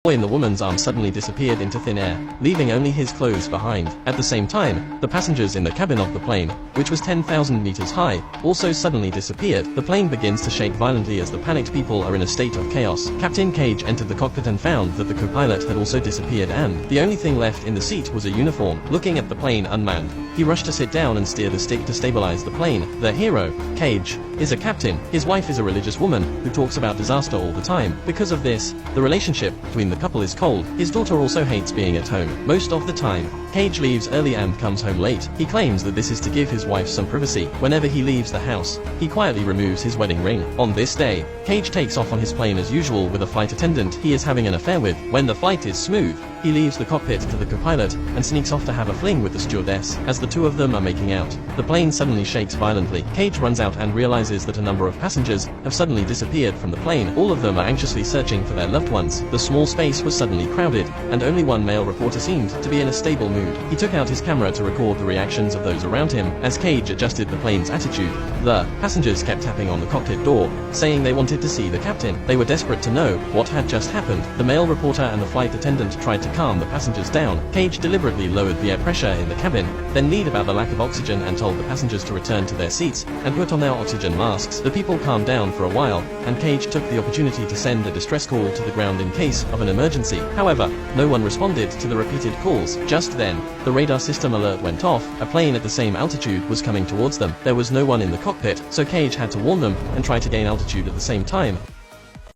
boy in the woman's arm suddenly disappeared into thin air, leaving only his clothes behind. At the same time, the passengers in the cabin of the plane, which was 10,000 meters high, also suddenly disappeared. The plane begins to shake violently as the panicked people are in a state of chaos. Captain Cage entered the cockpit and found that the co-pilot had also disappeared and the only thing left in the seat was a uniform. Looking at the plane unmanned, he rushed to sit down and steer the stick to stabilize the plane. The hero, Cage, is a captain. His wife is a religious woman who talks about disaster all the time. Because of this, the relationship between the couple is cold. His daughter also hates being at home most of the time. Cage leaves early and comes home late. He claims that this is to give his wife some privacy. Whenever he leaves the house, he quietly removes his wedding ring. On this day, Cage takes off on his plane as usual with a flight attendant he is having an affair with. When the flight is smooth, he leaves the cockpit to the co-pilot and sneaks off to have a fling with the stewardess. As the two of them are making out, the plane suddenly shakes violently. Cage runs out and realizes that a number of passengers have suddenly disappeared from the plane. All of them are anxiously searching for their loved ones. The small space was suddenly crowded, and only one male reporter seemed to be in a stable mood. He took out his camera to record the reactions of those around him. As Cage adjusted the plane's attitude, the passengers kept tapping on the cockpit door, saying they wanted to see the captain. They were desperate to know what had just happened. The male reporter and the flight attendant tried to calm the passengers down. Cage deliberately lowered the air pressure in the cabin, then lied about the lack of oxygen and told the passengers to return to their seats and put on their oxygen masks. The people calmed down for a while, and Cage took the opportunity to send a distress call to the ground in case of an emergency. However, no one responded to the repeated calls. Just then, the radar system alert went off. A plane at the same altitude was coming towards them. There was no one in the cockpit, so Cage had to warn them and try to gain altitude at the same time.